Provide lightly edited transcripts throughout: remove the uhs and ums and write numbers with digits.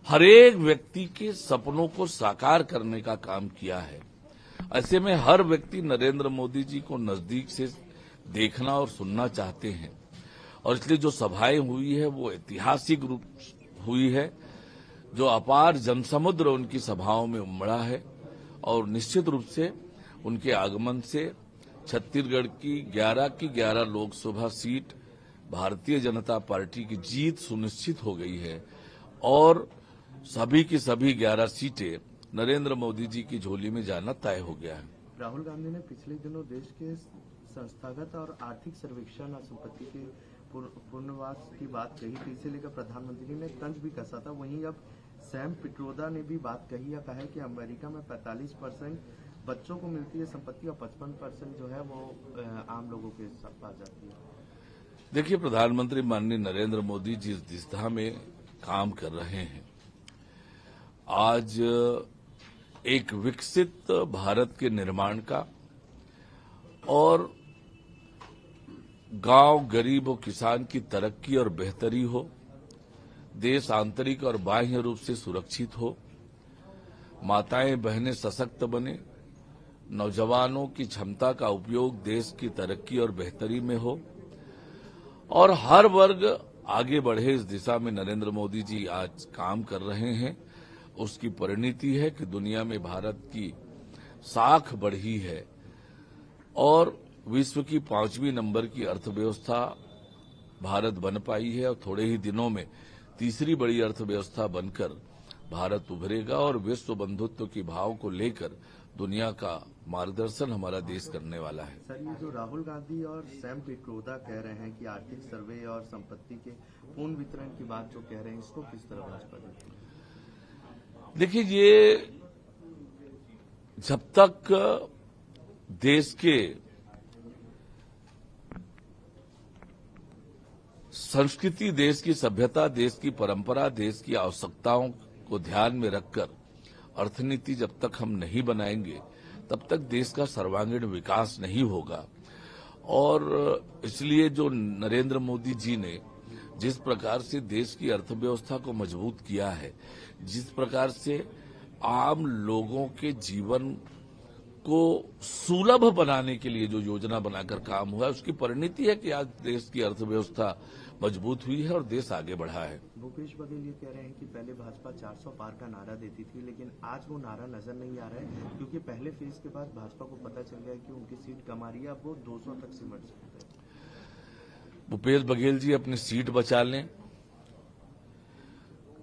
हर एक व्यक्ति के सपनों को साकार करने का काम किया है। ऐसे में हर व्यक्ति नरेंद्र मोदी जी को नजदीक से देखना और सुनना चाहते हैं और इसलिए जो सभाएं हुई है वो ऐतिहासिक रूप हुई है। जो अपार जनसमुद्र उनकी सभाओं में उमड़ा है और निश्चित रूप से उनके आगमन से छत्तीसगढ़ की 11 लोकसभा सीट भारतीय जनता पार्टी की जीत सुनिश्चित हो गई है और सभी की सभी 11 सीटें नरेंद्र मोदी जी की झोली में जाना तय हो गया है। राहुल गांधी ने पिछले दिनों देश के संस्थागत और आर्थिक सर्वेक्षण और संपत्ति के पुनर्वास की बात कही थी, इसे लेकर प्रधानमंत्री ने तंज भी कसा था। वहीं अब सैम पिट्रोदा ने भी बात कही है, कहा है कि अमेरिका में 45% बच्चों को मिलती है संपत्ति और 55% जो है वो आम लोगों के पास जाती है। देखिए, प्रधानमंत्री माननीय नरेंद्र मोदी जिस दिशा में काम कर रहे हैं, आज एक विकसित भारत के निर्माण का और गांव, गरीब और किसान की तरक्की और बेहतरी हो, देश आंतरिक और बाह्य रूप से सुरक्षित हो, माताएं बहनें सशक्त बने, नौजवानों की क्षमता का उपयोग देश की तरक्की और बेहतरी में हो और हर वर्ग आगे बढ़े, इस दिशा में नरेंद्र मोदी जी आज काम कर रहे हैं। उसकी परिणति है कि दुनिया में भारत की साख बढ़ी है और विश्व की 5वीं नंबर की अर्थव्यवस्था भारत बन पाई है और थोड़े ही दिनों में तीसरी बड़ी अर्थव्यवस्था बनकर भारत उभरेगा और विश्व बंधुत्व की भाव को लेकर दुनिया का मार्गदर्शन हमारा देश करने वाला है। सर, ये जो राहुल गांधी और सैम पिट्रोदा कह रहे हैं कि आर्थिक सर्वे और संपत्ति के पूर्ण वितरण की बात जो कह रहे हैं, इसको किस तरह भाजपा देखती है? देखिए, ये जब तक देश के संस्कृति, देश की सभ्यता, देश की परंपरा, देश की आवश्यकताओं को ध्यान में रखकर अर्थनीति जब तक हम नहीं बनाएंगे तब तक देश का सर्वांगीण विकास नहीं होगा। और इसलिए जो नरेंद्र मोदी जी ने जिस प्रकार से देश की अर्थव्यवस्था को मजबूत किया है, जिस प्रकार से आम लोगों के जीवन को सुलभ बनाने के लिए जो योजना बनाकर काम हुआ है, उसकी परिणति है कि आज देश की अर्थव्यवस्था मजबूत हुई है और देश आगे बढ़ा है। भूपेश बघेल ये कह रहे हैं कि पहले भाजपा 400 पार का नारा देती थी, लेकिन आज वो नारा नजर नहीं आ रहा है क्योंकि पहले फेज के बाद भाजपा को पता चल गया कि उनकी सीट कम आ रही है, अब वो 200 तक सिमट सकते हैं। भूपेश बघेल जी अपनी सीट बचा लें।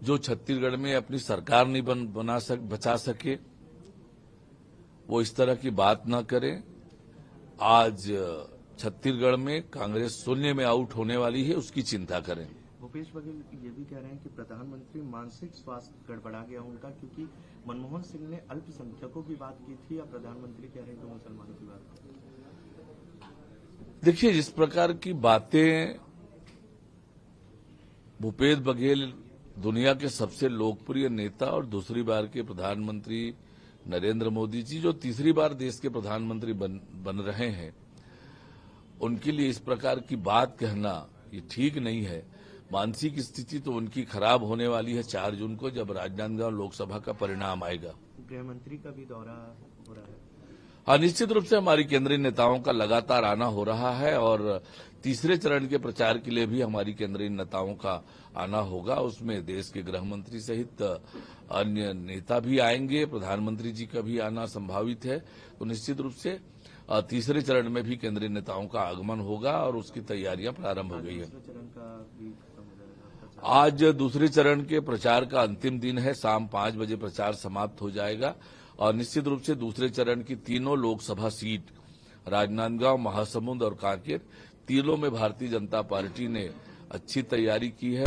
जो छत्तीसगढ़ में अपनी सरकार नहीं बचा सके, वो इस तरह की बात न करें। आज छत्तीसगढ़ में कांग्रेस शून्य में आउट होने वाली है, उसकी चिंता करें। भूपेश बघेल ये भी कह रहे हैं कि प्रधानमंत्री मानसिक स्वास्थ्य गड़बड़ा गया उनका, क्योंकि मनमोहन सिंह ने अल्पसंख्यकों की बात की थी, या प्रधानमंत्री कह रहे हैं कि मुसलमानों की बात की। देखिए, जिस प्रकार की बातें भूपेश बघेल दुनिया के सबसे लोकप्रिय नेता और दूसरी बार के प्रधानमंत्री नरेंद्र मोदी जी, जो तीसरी बार देश के प्रधानमंत्री बन रहे हैं, उनके लिए इस प्रकार की बात कहना ये ठीक नहीं है। मानसिक स्थिति तो उनकी खराब होने वाली है 4 जून को, जब राजनांदगांव लोकसभा का परिणाम आएगा। गृह मंत्री का भी दौरा हो रहा है। हाँ, निश्चित रूप से हमारी केंद्रीय नेताओं का लगातार आना हो रहा है और तीसरे चरण के प्रचार के लिए भी हमारी केंद्रीय नेताओं का आना होगा। उसमें देश के गृह मंत्री सहित अन्य नेता भी आएंगे, प्रधानमंत्री जी का भी आना संभावित है। तो निश्चित रूप से तीसरे चरण में भी केंद्रीय नेताओं का आगमन होगा और उसकी तैयारियां प्रारंभ हो गई है। आज दूसरे चरण के प्रचार का अंतिम दिन है, शाम 5 बजे प्रचार समाप्त हो जाएगा और निश्चित रूप से दूसरे चरण की तीनों लोकसभा सीट, राजनांदगांव, महासमुंद और कांकेर, तीनों में भारतीय जनता पार्टी ने अच्छी तैयारी की है।